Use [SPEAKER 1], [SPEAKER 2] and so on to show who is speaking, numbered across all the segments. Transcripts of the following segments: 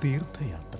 [SPEAKER 1] തീർത്ഥയാത്ര.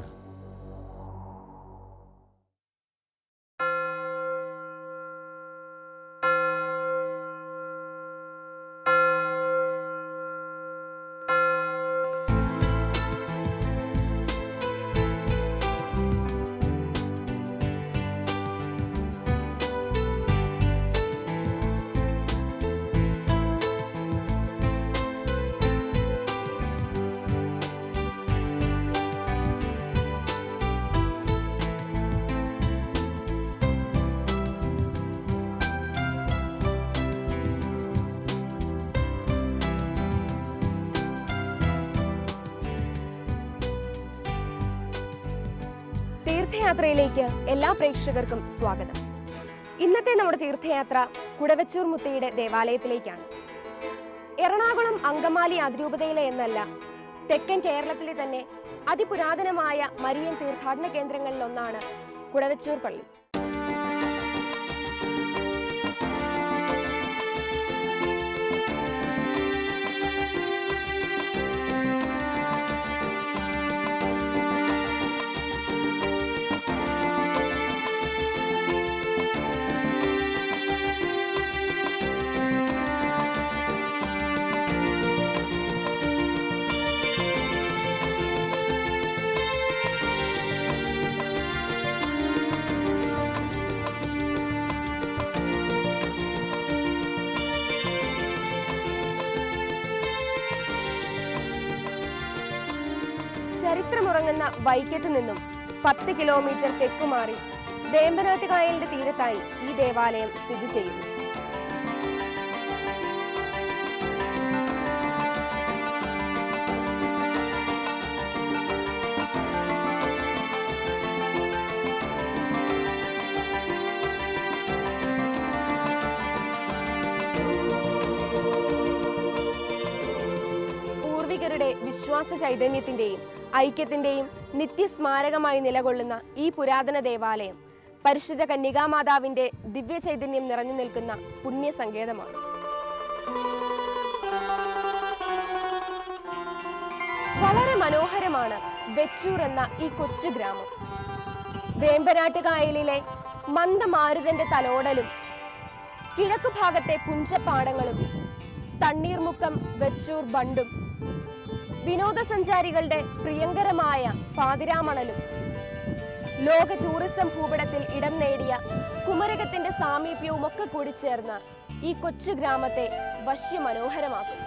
[SPEAKER 2] തീർത്ഥയാത്രയിലേക്ക് എല്ലാ പ്രേക്ഷകർക്കും സ്വാഗതം. ഇന്നത്തെ നമ്മുടെ തീർത്ഥയാത്ര കുടവച്ചൂർ മുത്തയുടെ ദേവാലയത്തിലേക്കാണ്. എറണാകുളം അങ്കമാലി അതിരൂപതയിലെ എന്നല്ല, തെക്കൻ കേരളത്തിലെ തന്നെ അതിപുരാതനമായ മരിയൻ തീർത്ഥാടന കേന്ദ്രങ്ങളിലൊന്നാണ് കുടവച്ചൂർ പള്ളി. ചരിത്രമുറങ്ങുന്ന വൈക്കത്ത് നിന്നും 10 കിലോമീറ്റർ തെക്കുമാറി വേമ്പനാട്ട് കായലിന്റെ തീരത്തായി ഈ ദേവാലയം സ്ഥിതി ചെയ്യുന്നു. പൂർവികരുടെ വിശ്വാസ ചൈതന്യത്തിന്റെയും ഐക്യത്തിന്റെയും നിത്യസ്മാരകമായി നിലകൊള്ളുന്ന ഈ പുരാതന ദേവാലയം പരിശുദ്ധ കന്യകാമാതാവിന്റെ ദിവ്യ ചൈതന്യം നിറഞ്ഞു നിൽക്കുന്ന പുണ്യ സങ്കേതമാണ്. വളരെ മനോഹരമാണ് വെച്ചൂർ എന്ന ഈ കൊച്ചു ഗ്രാമം. വേമ്പനാട്ട് കായലിലെ മന്ദമാരുതന്റെ തലോടലും കിഴക്കു ഭാഗത്തെ പുഞ്ചപ്പാടങ്ങളും തണ്ണീർമുക്കം വെച്ചൂർ ബണ്ടും വിനോദസഞ്ചാരികളുടെ പ്രിയങ്കരമായ പാതിരാമണലും ലോക ടൂറിസം ഭൂപടത്തിൽ ഇടം നേടിയ കുമരകത്തിന്റെ സാമീപ്യവും ഒക്കെ കൂടി ചേർന്ന് ഈ കൊച്ചു ഗ്രാമത്തെ വശ്യമനോഹരമാക്കുന്നു.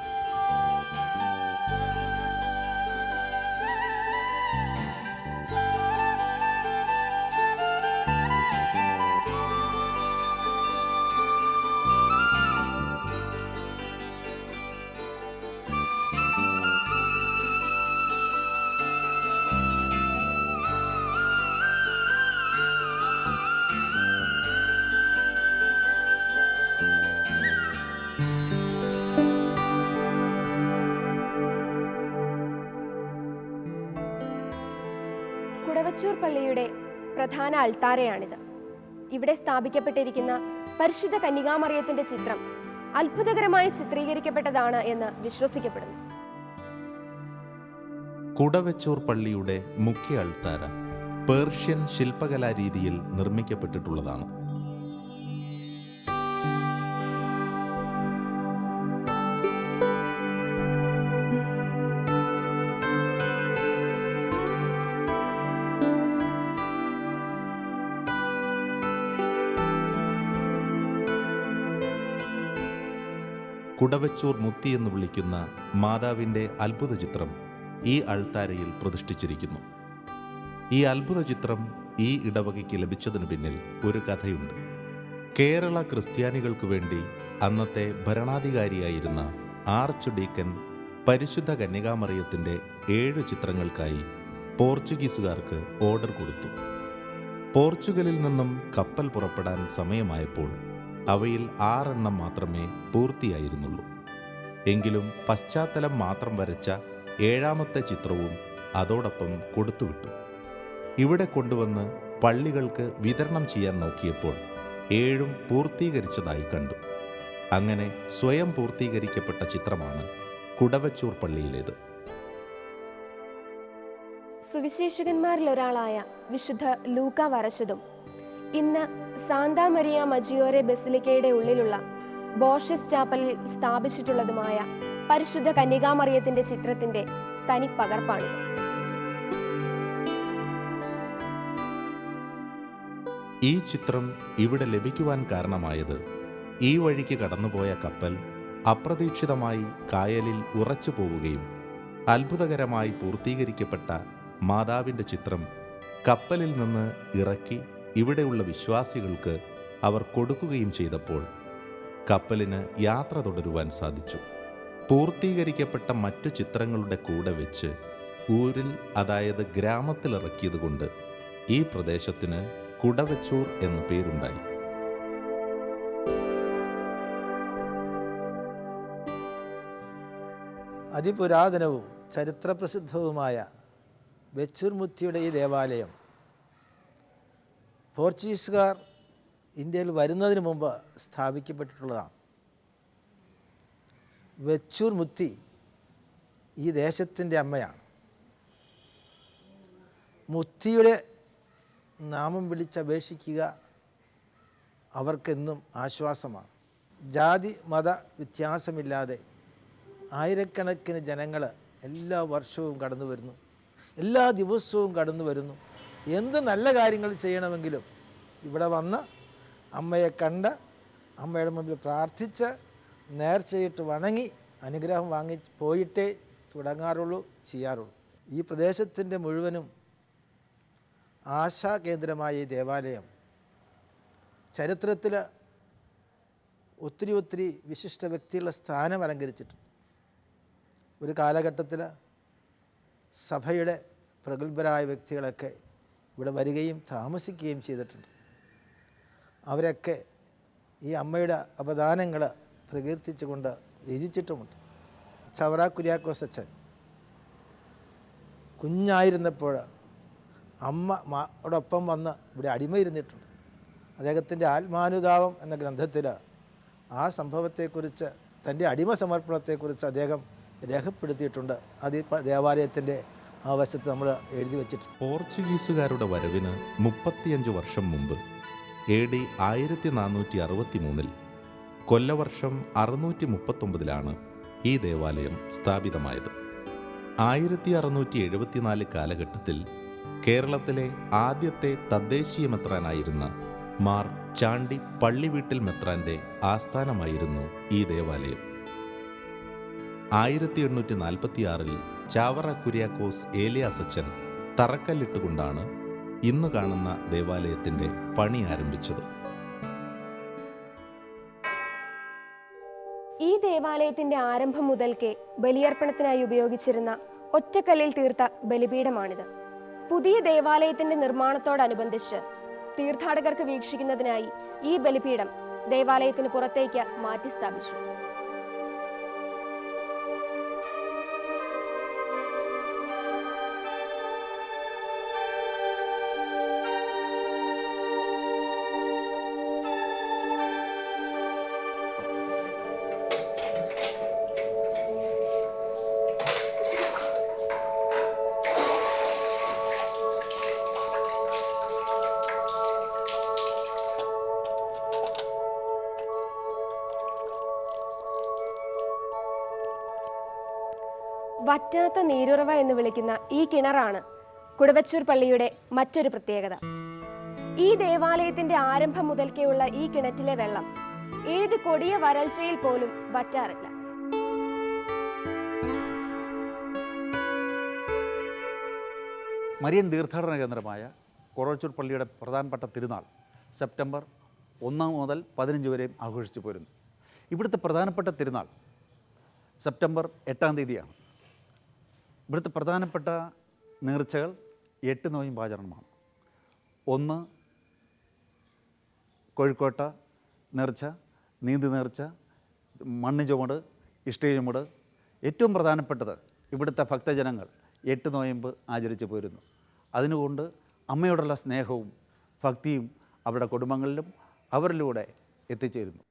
[SPEAKER 2] കുടവച്ചൂർ പള്ളിയുടെ പ്രധാന അൾത്താരയാണിത്. ഇവിടെ സ്ഥാപിക്കപ്പെട്ടിരിക്കുന്ന പരിശുദ്ധ കന്യകാമറിയത്തിന്റെ ചിത്രം അത്ഭുതകരമായി ചിത്രീകരിക്കപ്പെട്ടതാണ് എന്ന് വിശ്വസിക്കപ്പെടുന്നു.
[SPEAKER 1] കുടവച്ചൂർ പള്ളിയുടെ മുഖ്യ അൾത്താര പേർഷ്യൻ ശില്പകലാ രീതിയിൽ നിർമ്മിക്കപ്പെട്ടിട്ടുള്ളതാണ്. കുടവച്ചൂർ മുത്തി എന്ന് വിളിക്കുന്ന മാതാവിൻ്റെ അത്ഭുത ചിത്രം ഈ അൾത്താരയിൽ പ്രതിഷ്ഠിച്ചിരിക്കുന്നു. ഈ അത്ഭുത ചിത്രം ഈ ഇടവകയ്ക്ക് ലഭിച്ചതിനു പിന്നിൽ ഒരു കഥയുണ്ട്. കേരള ക്രിസ്ത്യാനികൾക്ക് വേണ്ടി അന്നത്തെ ഭരണാധികാരിയായിരുന്ന ആർച്ച് ഡീക്കൻ പരിശുദ്ധ കന്യകാമറിയത്തിൻ്റെ 7 ചിത്രങ്ങൾക്കായി പോർച്ചുഗീസുകാർക്ക് ഓർഡർ കൊടുത്തു. പോർച്ചുഗലിൽ നിന്നും കപ്പൽ പുറപ്പെടാൻ സമയമായപ്പോൾ അവയിൽ 6 എണ്ണം മാത്രമേ പൂർത്തിയായിരുന്നുള്ളൂ. എങ്കിലും പശ്ചാത്തലം മാത്രം വരച്ച 7ാമത്തെ ചിത്രവും അതോടൊപ്പം കൊടുത്തുവിട്ടു. ഇവിടെ കൊണ്ടുവന്ന് പള്ളികൾക്ക് വിതരണം ചെയ്യാൻ നോക്കിയപ്പോൾ 7ഉം പൂർത്തീകരിച്ചതായി കണ്ടു. അങ്ങനെ സ്വയം പൂർത്തീകരിക്കപ്പെട്ട ചിത്രമാണ് കുടവച്ചൂർ പള്ളിയിലേത്.
[SPEAKER 2] സുവിശേഷകന്മാരിൽ ഒരാളായ വിശുദ്ധ ലൂക്ക വരച്ചതും ഇന്ന് സാന്താ മരിയ മജിയോറെ ബസിലിക്കയുടെ ഉള്ളിലുള്ള ബോർഷസ് ചാപ്പലിൽ സ്ഥാപിച്ചിട്ടുള്ളതുമായ പരിശുദ്ധ കന്യകാമറിയത്തിന്റെ ചിത്രത്തിന്റെ തനിപ്പകർപ്പാണിത്.
[SPEAKER 1] ഈ ചിത്രം ഇവിടെ ലഭിക്കുവാൻ കാരണമായത് ഈ വഴിക്ക് കടന്നുപോയ കപ്പൽ അപ്രതീക്ഷിതമായി കായലിൽ ഉറച്ചു പോവുകയും അത്ഭുതകരമായി പൂർത്തീകരിക്കപ്പെട്ട മാതാവിൻ്റെ ചിത്രം കപ്പലിൽ നിന്ന് ഇറക്കി ഇവിടെയുള്ള വിശ്വാസികൾക്ക് അവർ കൊടുക്കുകയും ചെയ്തപ്പോൾ കപ്പലിന് യാത്ര തുടരുവാൻ സാധിച്ചു. പൂർത്തീകരിക്കപ്പെട്ട മറ്റു ചിത്രങ്ങളുടെ കൂടെ വെച്ച് ഊരിൽ, അതായത് ഗ്രാമത്തിലിറക്കിയതുകൊണ്ട് ഈ പ്രദേശത്തിന് കുടവച്ചൂർ എന്ന പേരുണ്ടായി.
[SPEAKER 3] അതിപുരാതനവും ചരിത്രപ്രസിദ്ധവുമായ വെച്ചൂർ മുത്തിയുടെ ഈ ദേവാലയം പോർച്ചുഗീസുകാർ ഇന്ത്യയിൽ വരുന്നതിന് മുമ്പ് സ്ഥാപിക്കപ്പെട്ടിട്ടുള്ളതാണ്. വെച്ചൂർ മുത്തി ഈ ദേശത്തിൻ്റെ അമ്മയാണ്. മുത്തിയുടെ നാമം വിളിച്ചപേക്ഷിക്കുക അവർക്കെന്നും ആശ്വാസമാണ്. ജാതി മത വ്യത്യാസമില്ലാതെ ആയിരക്കണക്കിന് ജനങ്ങൾ എല്ലാ വർഷവും കടന്നു വരുന്നു, എല്ലാ ദിവസവും കടന്നു വരുന്നു. എന്ത് നല്ല കാര്യങ്ങൾ ചെയ്യണമെങ്കിലും ഇവിടെ വന്ന് അമ്മയെ കണ്ട് അമ്മയുടെ മുമ്പിൽ പ്രാർത്ഥിച്ച് നേർച്ചയിട്ട് വണങ്ങി അനുഗ്രഹം വാങ്ങി പോയിട്ടേ തുടങ്ങാറുള്ളൂ, ചെയ്യാറുള്ളൂ. ഈ പ്രദേശത്തിൻ്റെ മുഴുവനും ആശാകേന്ദ്രമായ ഈ ദേവാലയം ചരിത്രത്തിൽ ഒത്തിരി വിശിഷ്ട വ്യക്തികളുടെ സ്ഥാനം അലങ്കരിച്ചിട്ടുണ്ട്. ഒരു കാലഘട്ടത്തിൽ സഭയുടെ പ്രഗത്ഭരായ വ്യക്തികളൊക്കെ ഇവിടെ വരികയും താമസിക്കുകയും ചെയ്തിട്ടുണ്ട്. അവരൊക്കെ ഈ അമ്മയുടെ അപദാനങ്ങൾ പ്രകീർത്തിച്ചുകൊണ്ട് രചിച്ചിട്ടുമുണ്ട്. ചവറ കുര്യാക്കോസ് അച്ഛൻ കുഞ്ഞായിരുന്നപ്പോൾ അമ്മയോടൊപ്പം വന്ന് ഇവിടെ അടിമയിരുന്നിട്ടുണ്ട്. അദ്ദേഹത്തിൻ്റെ ആത്മാനുതാപം എന്ന ഗ്രന്ഥത്തിൽ ആ സംഭവത്തെക്കുറിച്ച്, തൻ്റെ അടിമ സമർപ്പണത്തെക്കുറിച്ച് അദ്ദേഹം രേഖപ്പെടുത്തിയിട്ടുണ്ട്. അത് ഈ ദേവാലയത്തിൻ്റെ ആ വശത്ത് നമ്മൾ എഴുതി വച്ചിട്ടുണ്ട്.
[SPEAKER 1] പോർച്ചുഗീസുകാരുടെ വരവിന് 35 വർഷം മുമ്പ് AD 1463 കൊല്ലവർഷം 639 ഈ ദേവാലയം സ്ഥാപിതമായത്. 1674 കാലഘട്ടത്തിൽ കേരളത്തിലെ ആദ്യത്തെ തദ്ദേശീയ മെത്രാനായിരുന്ന മാർ ചാണ്ടി പള്ളിവീട്ടിൽ മെത്രാൻ്റെ ആസ്ഥാനമായിരുന്നു ഈ ദേവാലയം. 1846 ചാവറ കുര്യാക്കോസ് ഏലിയാസച്ചൻ തറക്കല്ലിട്ടുകൊണ്ടാണ് ഇന്ന് കാണുന്ന ദേവാലയത്തിൻ്റെ പണി ആരംഭിച്ചത്.
[SPEAKER 2] ഈ ദേവാലയത്തിന്റെ ആരംഭം മുതൽക്കേ ബലിയർപ്പണത്തിനായി ഉപയോഗിച്ചിരുന്ന ഒറ്റക്കല്ലിൽ തീർത്ത ബലിപീഠമാണിത്. പുതിയ ദേവാലയത്തിന്റെ നിർമ്മാണത്തോടനുബന്ധിച്ച് തീർത്ഥാടകർക്ക് വീക്ഷിക്കുന്നതിനായി ഈ ബലിപീഠം ദേവാലയത്തിന് പുറത്തേക്ക് മാറ്റി സ്ഥാപിച്ചു. വറ്റാത്ത നീരുറവ എന്ന് വിളിക്കുന്ന ഈ കിണറാണ് കുടവച്ചൂർ പള്ളിയുടെ മറ്റൊരു പ്രത്യേകത. ഈ ദേവാലയത്തിന്റെ ആരംഭം മുതൽക്കേയുള്ള ഈ കിണറ്റിലെ വെള്ളം ഏത് കൊടിയ വരൾച്ചയിൽ പോലും വറ്റാറില്ല.
[SPEAKER 4] മരിയൻ തീർത്ഥാടന കേന്ദ്രമായ കുടവച്ചൂർ പള്ളിയുടെ പ്രധാനപ്പെട്ട തിരുനാൾ സെപ്റ്റംബർ 1 മുതൽ 15 വരെയും ആഘോഷിച്ചു പോരുന്നു. ഇവിടുത്തെ പ്രധാനപ്പെട്ട തിരുനാൾ സെപ്റ്റംബർ 8 തീയതിയാണ്. ഇവിടുത്തെ പ്രധാനപ്പെട്ട നേർച്ചകൾ 8 നോയമ്പാചരണമാണ്. 1 കോഴിക്കോട്ട നേർച്ച, നീന്തി നേർച്ച, മണ്ണ് ചുമട്, ഇഷ്ടിക ചുമട്. ഏറ്റവും പ്രധാനപ്പെട്ടത് ഇവിടുത്തെ ഭക്തജനങ്ങൾ 8 നോയമ്പ് ആചരിച്ചു പോരുന്നു. അതിനുകൊണ്ട് അമ്മയോടുള്ള സ്നേഹവും ഭക്തിയും അവരുടെ കുടുംബങ്ങളിലും അവരിലൂടെ എത്തിച്ചേരുന്നു.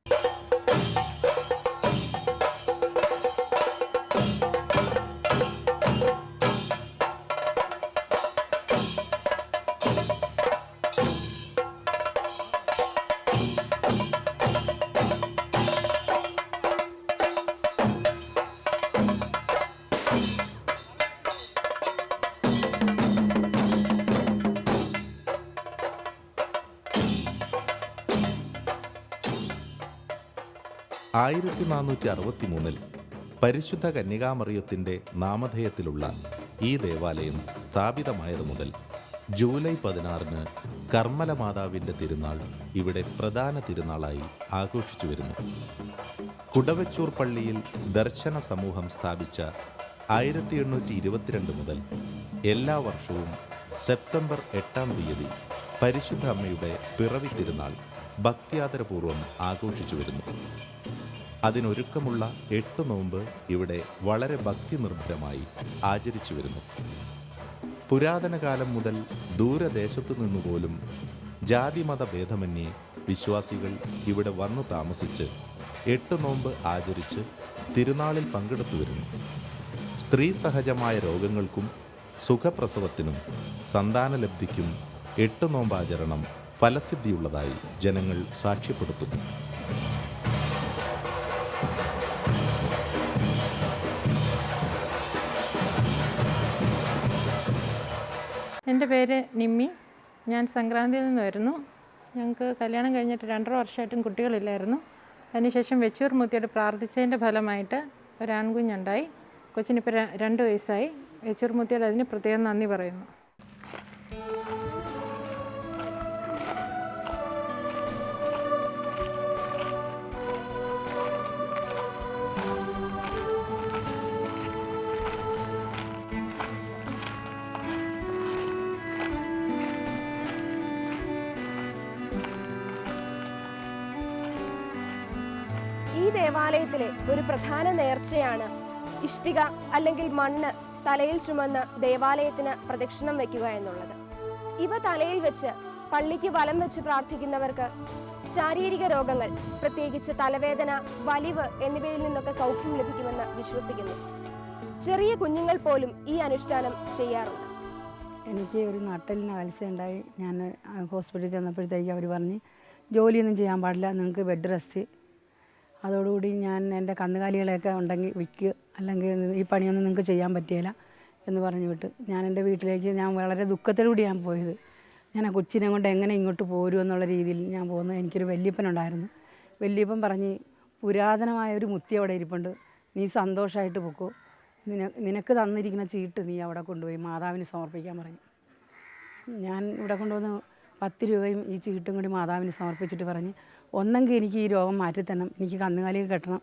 [SPEAKER 1] 1463 പരിശുദ്ധ കന്യകാമറിയത്തിൻ്റെ നാമധേയത്തിലുള്ള ഈ ദേവാലയം സ്ഥാപിതമായതു മുതൽ ജൂലൈ 16 കർമ്മല മാതാവിൻ്റെ തിരുനാൾ ഇവിടെ പ്രധാന തിരുനാളായി ആഘോഷിച്ചു വരുന്നു. കുടവച്ചൂർ പള്ളിയിൽ ദർശന സമൂഹം സ്ഥാപിച്ച 1822 മുതൽ എല്ലാ വർഷവും സെപ്റ്റംബർ 8-ാം തീയതി പരിശുദ്ധ അമ്മയുടെ പിറവി തിരുനാൾ ഭക്തിയാദരപൂർവ്വം ആഘോഷിച്ചു വരുന്നു. അതിനൊരുക്കമുള്ള 8 നോമ്പ് ഇവിടെ വളരെ ഭക്തിനിർഭരമായി ആചരിച്ചു വരുന്നു. പുരാതന കാലം മുതൽ ദൂരദേശത്തു നിന്നുപോലും ജാതിമത ഭേദമന്യേ വിശ്വാസികൾ ഇവിടെ വന്നു താമസിച്ച് 8 നോമ്പ് ആചരിച്ച് തിരുനാളിൽ പങ്കെടുത്തു വരുന്നു. സ്ത്രീ സഹജമായ രോഗങ്ങൾക്കും സുഖപ്രസവത്തിനും സന്താനലബ്ധിക്കും 8 നോമ്പാചരണം ഫലസിദ്ധിയുള്ളതായി ജനങ്ങൾ സാക്ഷ്യപ്പെടുത്തുന്നു.
[SPEAKER 5] എൻ്റെ പേര് നിമ്മി. ഞാൻ സംക്രാന്തിയിൽ നിന്ന് വരുന്നു. ഞങ്ങൾക്ക് കല്യാണം കഴിഞ്ഞിട്ട് 2.5 വർഷമായിട്ടും കുട്ടികളില്ലായിരുന്നു. അതിനുശേഷം വെച്ചൂർ മുത്തിയോട് പ്രാർത്ഥിച്ചതിൻ്റെ ഫലമായിട്ട് ഒരു ആൺകുഞ്ഞുണ്ടായി. കൊച്ചിനിപ്പോൾ 2 വയസ്സായി. വെച്ചൂർ മുത്തിയോട് അതിന് പ്രത്യേകം നന്ദി പറയുന്നു.
[SPEAKER 2] ഈ ദേവാലയത്തിലെ ഒരു പ്രധാന നേർച്ചയാണ് ഇഷ്ടിക അല്ലെങ്കിൽ മണ്ണ് തലയിൽ ചുമന്ന് ദേവാലയത്തിന് പ്രദക്ഷിണം വയ്ക്കുക എന്നുള്ളത്. ഇവ തലയിൽ വെച്ച് പള്ളിക്ക് വലം വെച്ച് പ്രാർത്ഥിക്കുന്നവർക്ക് ശാരീരിക രോഗങ്ങൾ, പ്രത്യേകിച്ച് തലവേദന, വലിവ് എന്നിവയിൽ നിന്നൊക്കെ സൗഖ്യം ലഭിക്കുമെന്ന് വിശ്വസിക്കുന്നു. ചെറിയ കുഞ്ഞുങ്ങൾ പോലും ഈ അനുഷ്ഠാനം ചെയ്യാറുണ്ട്.
[SPEAKER 6] എനിക്ക് ഒരു നട്ടലിന് അൽസയുണ്ടായി. ഞാൻ ഹോസ്പിറ്റലിൽ ചെന്നപ്പോഴത്തേക്ക് അവർ പറഞ്ഞ് ജോലിയൊന്നും ചെയ്യാൻ പാടില്ല, നിങ്ങൾക്ക് ബെഡ് റെസ്റ്റ്. അതോടുകൂടി ഞാൻ എൻ്റെ കന്നുകാലികളെയൊക്കെ ഉണ്ടെങ്കിൽ വിൽക്കുക, അല്ലെങ്കിൽ ഈ പണിയൊന്നും നിങ്ങൾക്ക് ചെയ്യാൻ പറ്റിയില്ല എന്ന് പറഞ്ഞു വിട്ട് ഞാൻ എൻ്റെ വീട്ടിലേക്ക് ഞാൻ വളരെ ദുഃഖത്തോടുകൂടി ഞാൻ പോയത്. ഞാൻ ആ കൊച്ചിനെ കൊണ്ട് എങ്ങനെ ഇങ്ങോട്ട് പോരും എന്നുള്ള രീതിയിൽ ഞാൻ പോകുന്നത്. എനിക്കൊരു വല്യപ്പനുണ്ടായിരുന്നു. വല്യപ്പൻ പറഞ്ഞ് പുരാതനമായ ഒരു മുത്തി അവിടെ ഇരിപ്പുണ്ട്, നീ സന്തോഷമായിട്ട് പൊക്കോ, നിനക്ക് തന്നിരിക്കുന്ന ചീട്ട് നീ അവിടെ കൊണ്ടുപോയി മാതാവിന് സമർപ്പിക്കാൻ പറഞ്ഞു. ഞാൻ ഇവിടെ കൊണ്ടുവന്ന് 10 രൂപയും ഈ ചീട്ടും കൂടി മാതാവിന് സമർപ്പിച്ചിട്ട് പറഞ്ഞ്, ഒന്നെങ്കിൽ എനിക്ക് ഈ രോഗം മാറ്റിത്തരണം, എനിക്ക് കന്നുകാലികൾ കെട്ടണം.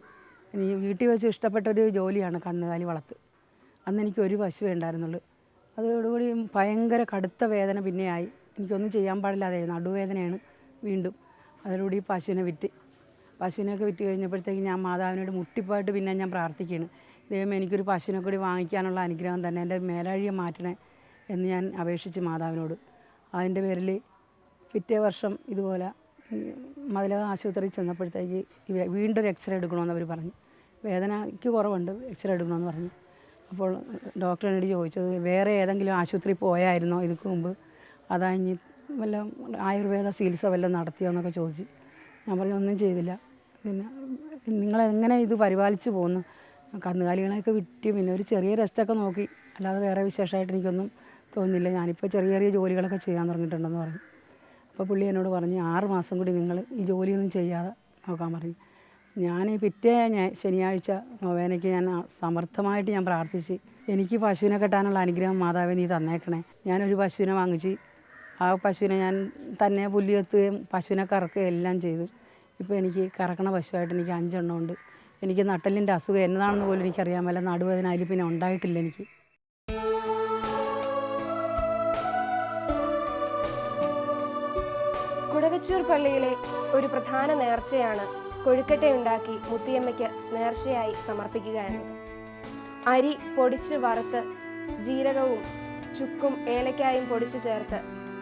[SPEAKER 6] എനിക്ക് വീട്ടിൽ വെച്ച് ഇഷ്ടപ്പെട്ടൊരു ജോലിയാണ് കന്നുകാലി വളർത്ത്. അന്ന് എനിക്ക് ഒരു പശുവേ ഉണ്ടായിരുന്നുള്ളൂ. അതോടുകൂടി ഭയങ്കര കടുത്ത വേദന പിന്നെയായി. എനിക്കൊന്നും ചെയ്യാൻ പാടില്ലാതെ നടുവേദനയാണ് വീണ്ടും. അതോടുകൂടി പശുവിനെയൊക്കെ വിറ്റ് കഴിഞ്ഞപ്പോഴത്തേക്ക് ഞാൻ മാതാവിനോട് മുട്ടിപ്പായിട്ട് പിന്നെ ഞാൻ പ്രാർത്ഥിക്കുകയാണ്, ദൈവമേ എനിക്കൊരു പശുവിനെ കൂടി വാങ്ങിക്കാനുള്ള അനുഗ്രഹം തന്നെ, എൻ്റെ മേലാഴിയെ മാറ്റണേ എന്ന് ഞാൻ അപേക്ഷിച്ച് മാതാവിനോട്. അതിൻ്റെ പേരിൽ പിറ്റേ വർഷം ഇതുപോലെ മതിലക ആശുപത്രിയിൽ ചെന്നപ്പോഴത്തേക്ക് വീണ്ടും ഒരു എക്സ്റേ എടുക്കണമെന്ന് അവർ പറഞ്ഞു. വേദനയ്ക്ക് കുറവുണ്ട്, എക്സ്റേ എടുക്കണമെന്ന് പറഞ്ഞു. അപ്പോൾ ഡോക്ടർ എന്നോട് ചോദിച്ചത്, വേറെ ഏതെങ്കിലും ആശുപത്രി പോയായിരുന്നോ ഇതിക്ക് മുമ്പ്, അതാ ഇനി വല്ല ആയുർവേദ ചികിത്സ വല്ലതും നടത്തിയോ എന്നൊക്കെ ചോദിച്ചു. ഞാൻ പറഞ്ഞു ഒന്നും ചെയ്തില്ല. പിന്നെ നിങ്ങളെങ്ങനെ ഇത് പരിപാലിച്ച് പോകുന്നു? കന്നുകാലികളെയൊക്കെ വിറ്റ് പിന്നെ ഒരു ചെറിയ റെസ്റ്റൊക്കെ നോക്കി, അല്ലാതെ വേറെ വിശേഷമായിട്ട് എനിക്കൊന്നും തോന്നുന്നില്ല. ഞാനിപ്പോൾ ചെറിയ ചെറിയ ജോലികളൊക്കെ ചെയ്യാൻ തുടങ്ങിയിട്ടുണ്ടെന്ന് പറഞ്ഞു. അപ്പോൾ പുള്ളി എന്നോട് പറഞ്ഞ് 6 മാസം കൂടി നിങ്ങൾ ഈ ജോലിയൊന്നും ചെയ്യാതെ നോക്കാൻ പറഞ്ഞു. ഞാൻ പിറ്റേ ശനിയാഴ്ച നൊവേനയ്ക്ക് ഞാൻ സമർത്ഥമായിട്ട് ഞാൻ പ്രാർത്ഥിച്ച്, എനിക്ക് പശുവിനെ കെട്ടാനുള്ള അനുഗ്രഹം മാതാവേ നീ തന്നേക്കണേ. ഞാനൊരു പശുവിനെ വാങ്ങിച്ച് ആ പശുവിനെ ഞാൻ തന്നെ പുല്ലിയെത്തുകയും പശുവിനെ കറക്കുകയും എല്ലാം ചെയ്തു. ഇപ്പോൾ എനിക്ക് കറക്കണ പശുവായിട്ട് എനിക്ക് 5 എണ്ണം ഉണ്ട്. എനിക്ക് നട്ടലിൻ്റെ അസുഖം എന്നതാണെന്ന് പോലും എനിക്കറിയാൻ മേല. നടുവേദന അതിൽ പിന്നെ ഉണ്ടായിട്ടില്ല എനിക്ക്.
[SPEAKER 2] കുടവച്ചൂർ പള്ളിയിലെ ഒരു പ്രധാന നേർച്ചയാണ് കൊഴുക്കട്ടയുണ്ടാക്കി മുത്തിയമ്മയ്ക്ക് നേർച്ചയായി സമർപ്പിക്കുക എന്നത്. അരി പൊടിച്ച് വറുത്ത് ജീരകവും ചുക്കും ഏലക്കായും പൊടിച്ചു ചേർത്ത്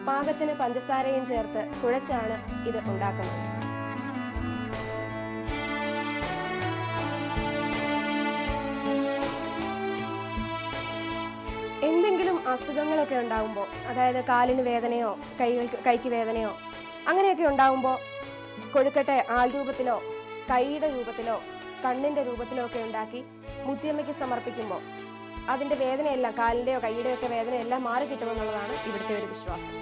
[SPEAKER 2] പാകത്തിന് പഞ്ചസാരയും ചേർത്ത് കുഴച്ചാണ് ഇത് ഉണ്ടാക്കുന്നത്. എന്തെങ്കിലും അസുഖങ്ങളൊക്കെ ഉണ്ടാകുമ്പോൾ, അതായത് കാലിന് വേദനയോ കൈക്ക് വേദനയോ അങ്ങനെയൊക്കെ ഉണ്ടാകുമ്പോൾ കൊഴുക്കട്ടെ ആൾരൂപത്തിലോ കൈയുടെ രൂപത്തിലോ കണ്ണിൻ്റെ രൂപത്തിലോ ഒക്കെ ഉണ്ടാക്കി മുത്തിയമ്മയ്ക്ക് സമർപ്പിക്കുമ്പോൾ അതിൻ്റെ വേദനയെല്ലാം, കാലിൻ്റെയോ കൈയുടെയോ ഒക്കെ വേദനയെല്ലാം മാറി കിട്ടുമെന്നുള്ളതാണ് ഇവിടുത്തെ ഒരു വിശ്വാസം.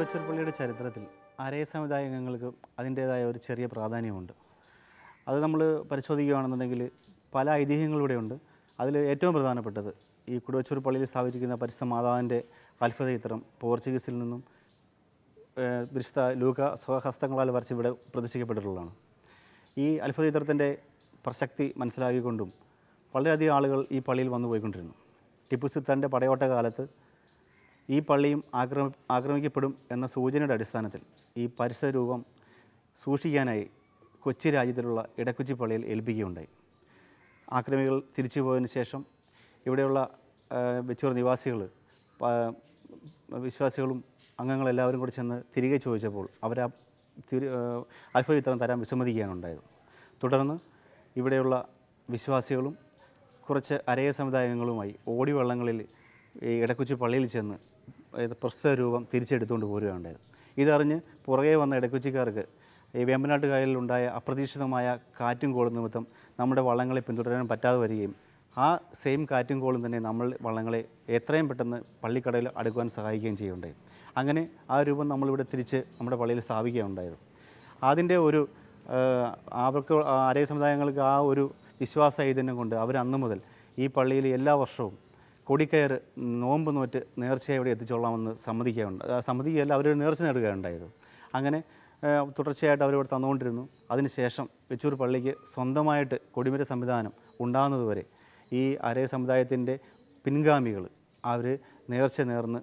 [SPEAKER 7] കുടുവച്ചൂർ പള്ളിയുടെ ചരിത്രത്തിൽ അരയ സമുദായ അംഗങ്ങൾക്ക് അതിൻ്റേതായ ഒരു ചെറിയ പ്രാധാന്യമുണ്ട്. അത് നമ്മൾ പരിശോധിക്കുകയാണെന്നുണ്ടെങ്കിൽ പല ഐതിഹ്യങ്ങളിലൂടെയുണ്ട്. അതിൽ ഏറ്റവും പ്രധാനപ്പെട്ടത് ഈ കുടുവച്ചൂർ പള്ളിയിൽ സ്ഥാപിച്ചിരിക്കുന്ന പരിശുദ്ധ മാതാവിൻ്റെ അത്ഭുത ചിത്രം പോർച്ചുഗീസിൽ നിന്നും വിശുദ്ധ ലൂക്ക സ്വഹസ്തങ്ങളാൽ വരച്ച് ഇവിടെ പ്രതിഷ്ഠിക്കപ്പെട്ടിട്ടുള്ളതാണ്. ഈ അത്ഭുത ചിത്രത്തിൻ്റെ പ്രസക്തി മനസ്സിലാക്കിക്കൊണ്ടും വളരെയധികം ആളുകൾ ഈ പള്ളിയിൽ വന്നു പോയിക്കൊണ്ടിരുന്നു. ടിപ്പു സുൽത്താൻ്റെ പടയോട്ട കാലത്ത് ഈ പള്ളിയും ആക്രമിക്കപ്പെടും എന്ന സൂചനയുടെ അടിസ്ഥാനത്തിൽ ഈ പരിസര രൂപം സൂക്ഷിക്കാനായി കൊച്ചി രാജ്യത്തിലുള്ള ഇടക്കൊച്ചി പള്ളിയിൽ ഏൽപ്പിക്കുകയുണ്ടായി. ആക്രമികൾ തിരിച്ചു പോയതിന് ശേഷം ഇവിടെയുള്ള വെച്ചൂർ നിവാസികൾ വിശ്വാസികളും അംഗങ്ങളെല്ലാവരും കൂടി ചെന്ന് തിരികെ ചോദിച്ചപ്പോൾ അവർ അത്ഭുത ചിത്രം തരാൻ വിസമ്മതിക്കുകയാണ് ഉണ്ടായത്. തുടർന്ന് ഇവിടെയുള്ള വിശ്വാസികളും കുറച്ച് അരയ സമുദായങ്ങളുമായി ഓടി വള്ളങ്ങളിൽ ഈ ഇടക്കൊച്ചി പള്ളിയിൽ ചെന്ന് പ്രസ്തുത രൂപം തിരിച്ചെടുത്തുകൊണ്ട് പോരുകയുണ്ടായത്. ഇതറിഞ്ഞ് പുറകെ വന്ന ഇടക്കൊച്ചിക്കാർക്ക് ഈ വേമ്പനാട്ട് കായലിലുണ്ടായ അപ്രതീക്ഷിതമായ കാറ്റും കോളും നിമിത്തം നമ്മുടെ വള്ളങ്ങളെ പിന്തുടരാൻ പറ്റാതെ വരികയും ആ സെയിം കാറ്റും കോളും തന്നെ നമ്മൾ വള്ളങ്ങളെ എത്രയും പെട്ടെന്ന് പള്ളിക്കടയിൽ അടുക്കുവാൻ സഹായിക്കുകയും ചെയ്യുകയുണ്ടായി. അങ്ങനെ ആ രൂപം നമ്മളിവിടെ തിരിച്ച് നമ്മുടെ പള്ളിയിൽ സ്ഥാപിക്കുകയുണ്ടായത്. അതിൻ്റെ ഒരു അവർക്ക് അരയ സമുദായങ്ങൾക്ക് ആ ഒരു വിശ്വാസ ചൈതന്യം കൊണ്ട് അവർ അന്ന് മുതൽ ഈ പള്ളിയിൽ എല്ലാ വർഷവും കൊടിക്കയർ നോമ്പ് നോറ്റ് നേർച്ചയായി ഇവിടെ എത്തിച്ചോളാമെന്ന് സമ്മതിക്കുകയല്ല അവർ നേർച്ച നേടുകയുണ്ടായത്. അങ്ങനെ തുടർച്ചയായിട്ട് അവരിവിടെ തന്നുകൊണ്ടിരുന്നു. അതിനുശേഷം വെച്ചൂർ പള്ളിക്ക് സ്വന്തമായിട്ട് കൊടിമര സംവിധാനം ഉണ്ടാകുന്നതുവരെ ഈ അരയ സമുദായത്തിൻ്റെ പിൻഗാമികൾ അവർ നേർച്ച നേർന്ന്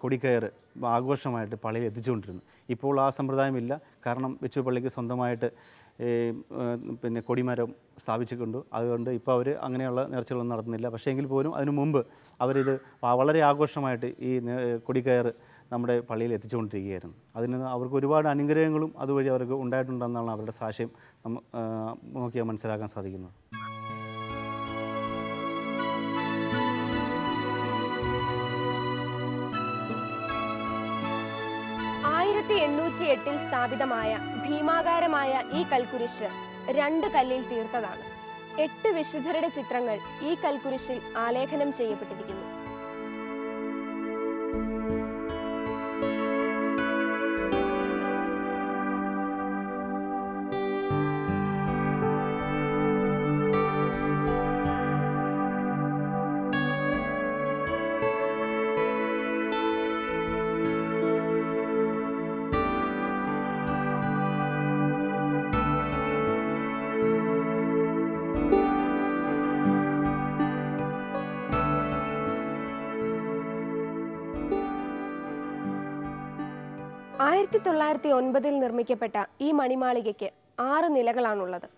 [SPEAKER 7] കൊടിക്കയർ ആഘോഷമായിട്ട് പള്ളിയിൽ എത്തിച്ചുകൊണ്ടിരുന്നു. ഇപ്പോൾ ആ സമ്പ്രദായമില്ല. കാരണം വെച്ചൂർ പള്ളിക്ക് സ്വന്തമായിട്ട് പിന്നെ കൊടിമരം സ്ഥാപിച്ചിട്ടുണ്ട്. അതുകൊണ്ട് ഇപ്പോൾ അവർ അങ്ങനെയുള്ള നേർച്ചകളൊന്നും നടത്തുന്നില്ല. പക്ഷേ എങ്കിൽ പോലും അതിനു മുമ്പ് അവരിത് വളരെ ആഘോഷമായിട്ട് ഈ കൊടിക്കയർ നമ്മുടെ പള്ളിയിൽ എത്തിച്ചുകൊണ്ടിരിക്കുകയായിരുന്നു. അതിന് അവർക്ക് ഒരുപാട് അനുഗ്രഹങ്ങളും അതുവഴി അവർക്ക് ഉണ്ടായിട്ടുണ്ടെന്നാണ് അവരുടെ സാക്ഷ്യം നോക്കിയാൽ മനസ്സിലാക്കാൻ സാധിക്കുന്നത്.
[SPEAKER 2] 1808 സ്ഥാപിതമായ ഭീമാകാരമായ ഈ കൽക്കുരിശ് 2 കല്ലിൽ തീർത്തതാണ്. 8 വിശുദ്ധരുടെ ചിത്രങ്ങൾ ഈ കൽക്കുരിശിൽ ആലേഖനം ചെയ്യപ്പെട്ടിരിക്കുന്നു. ആയിരത്തി 1909 നിർമ്മിക്കപ്പെട്ട ഈ മണിമാളികയ്ക്ക് 6 നിലകളാണുള്ളത്.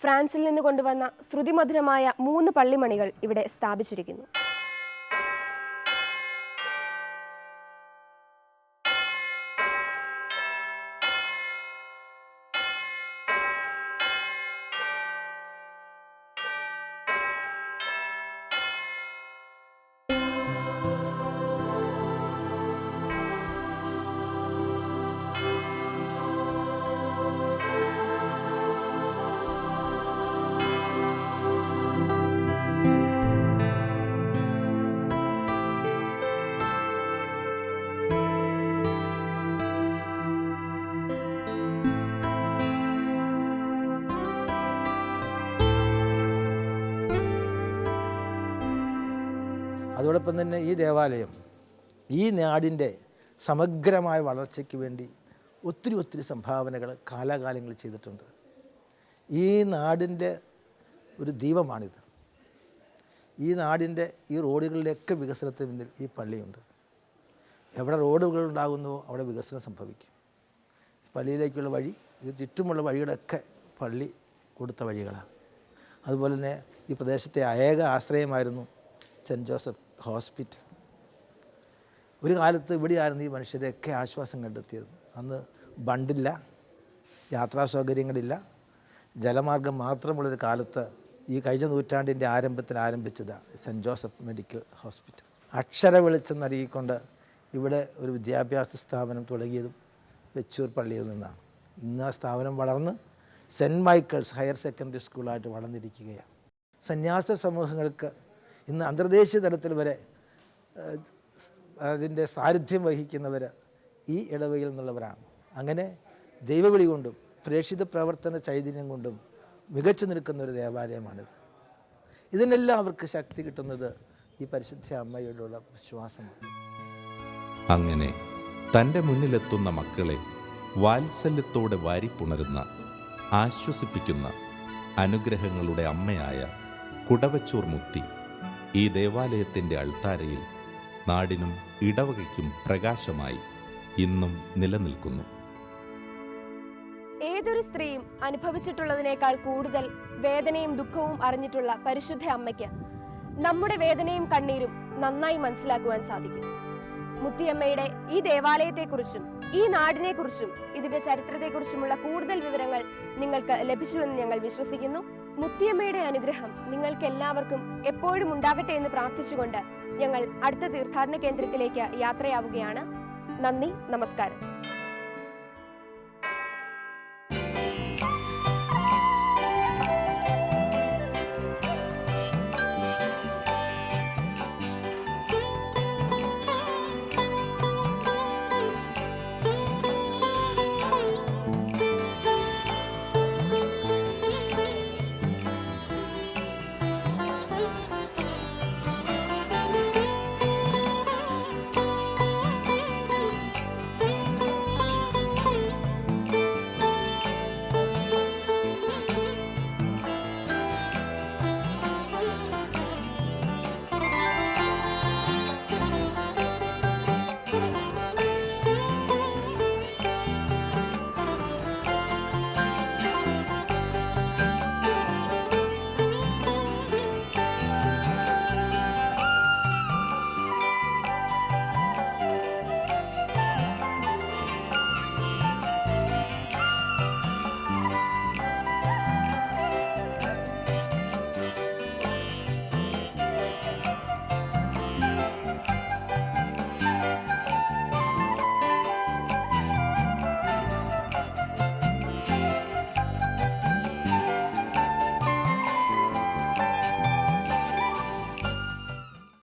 [SPEAKER 2] ഫ്രാൻസിൽ നിന്ന് കൊണ്ടുവന്ന ശ്രുതിമധുരമായ 3 പള്ളിമണികൾ ഇവിടെ സ്ഥാപിച്ചിരിക്കുന്നു.
[SPEAKER 3] അതോടൊപ്പം തന്നെ ഈ ദേവാലയം ഈ നാടിൻ്റെ സമഗ്രമായ വളർച്ചയ്ക്ക് വേണ്ടി ഒത്തിരി സംഭാവനകൾ കാലാകാലങ്ങളിൽ ചെയ്തിട്ടുണ്ട്. ഈ നാടിൻ്റെ ഒരു ദീപമാണിത്. ഈ നാടിൻ്റെ ഈ റോഡുകളിലേക്ക് വികസനത്തിന് പിന്നിൽ ഈ പള്ളിയുണ്ട്. എവിടെ റോഡുകൾ ഉണ്ടാകുന്നുവോ അവിടെ വികസനം സംഭവിക്കും. പള്ളിയിലേക്കുള്ള വഴി, ഇത് ചുറ്റുമുള്ള വഴികളൊക്കെ പള്ളി കൊടുത്ത വഴികളാണ്. അതുപോലെ തന്നെ ഈ പ്രദേശത്തെ ഏക ആശ്രയമായിരുന്നു സെൻറ്റ് ജോസഫ് ഹോസ്പിറ്റൽ. ഒരു കാലത്ത് ഇവിടെയായിരുന്നു ഈ മനുഷ്യരെയൊക്കെ ആശ്വാസം കണ്ടെത്തിയത്. അന്ന് ബണ്ടില്ല, യാത്രാ സൗകര്യങ്ങളില്ല, ജലമാർഗം മാത്രമുള്ളൊരു കാലത്ത് ഈ കഴിഞ്ഞ നൂറ്റാണ്ടിൻ്റെ ആരംഭത്തിൽ ആരംഭിച്ചതാണ് സെൻറ്റ് ജോസഫ് മെഡിക്കൽ ഹോസ്പിറ്റൽ. അക്ഷര വെളിച്ചം നൽകിക്കൊണ്ട് ഇവിടെ ഒരു വിദ്യാഭ്യാസ സ്ഥാപനം തുടങ്ങിയതും വെച്ചൂർ പള്ളിയിൽ നിന്നാണ്. ഇന്ന് ആ സ്ഥാപനം വളർന്ന് സെൻറ്റ് മൈക്കിൾസ് ഹയർ സെക്കൻഡറി സ്കൂളായിട്ട് വളർന്നിരിക്കുകയാണ്. സന്യാസ സമൂഹങ്ങൾക്ക് ഇന്ന് അന്തർദേശീയ തലത്തിൽ വരെ അതിൻ്റെ സാന്നിധ്യം വഹിക്കുന്നവർ ഈ ഇടവകയിൽ നിന്നുള്ളവരാണ്. അങ്ങനെ ദൈവവിളി കൊണ്ടും പ്രേക്ഷിത പ്രവർത്തന ചൈതന്യം കൊണ്ടും മികച്ചു നിൽക്കുന്ന ഒരു ദേവാലയമാണിത്. ഇതിനെല്ലാം അവർക്ക് ശക്തി കിട്ടുന്നത് ഈ പരിശുദ്ധ അമ്മയോടുള്ള വിശ്വാസമാണ്.
[SPEAKER 1] അങ്ങനെ തൻ്റെ മുന്നിലെത്തുന്ന മക്കളെ വാത്സല്യത്തോടെ വാരിപ്പുണരുന്ന, ആശ്വസിപ്പിക്കുന്ന അനുഗ്രഹങ്ങളുടെ അമ്മയായ കുടവച്ചൂർ മുത്തി ഈ ദേവാലയത്തിൻ്റെ അൾത്താരയിൽ നാടിനും ഇടവകയ്ക്കും പ്രകാശമായി ഇന്നും നിലനിൽക്കുന്നു.
[SPEAKER 2] ഏതൊരു സ്ത്രീയും അനുഭവിച്ചിട്ടുള്ളതിനേക്കാൾ കൂടുതൽ വേദനയും ദുഃഖവും അറിഞ്ഞിട്ടുള്ള പരിശുദ്ധ അമ്മയ്ക്ക് നമ്മുടെ വേദനയും കണ്ണീരും നന്നായി മനസ്സിലാക്കുവാൻ സാധിക്കും. മുത്തിയമ്മയുടെ ഈ ദേവാലയത്തെക്കുറിച്ചും ഈ നാടിനെക്കുറിച്ചും ഇതിന്റെ ചരിത്രത്തെക്കുറിച്ചുമുള്ള കൂടുതൽ വിവരങ്ങൾ നിങ്ങൾക്ക് ലഭിച്ചുവെന്ന് ഞങ്ങൾ വിശ്വസിക്കുന്നു. മുത്തിയമ്മയുടെ അനുഗ്രഹം നിങ്ങൾക്ക് എല്ലാവർക്കും എപ്പോഴും ഉണ്ടാകട്ടെ എന്ന് പ്രാർത്ഥിച്ചുകൊണ്ട് ഞങ്ങൾ അടുത്ത തീർത്ഥാടന കേന്ദ്രത്തിലേക്ക് യാത്രയാവുകയാണ്. നന്ദി, നമസ്കാരം.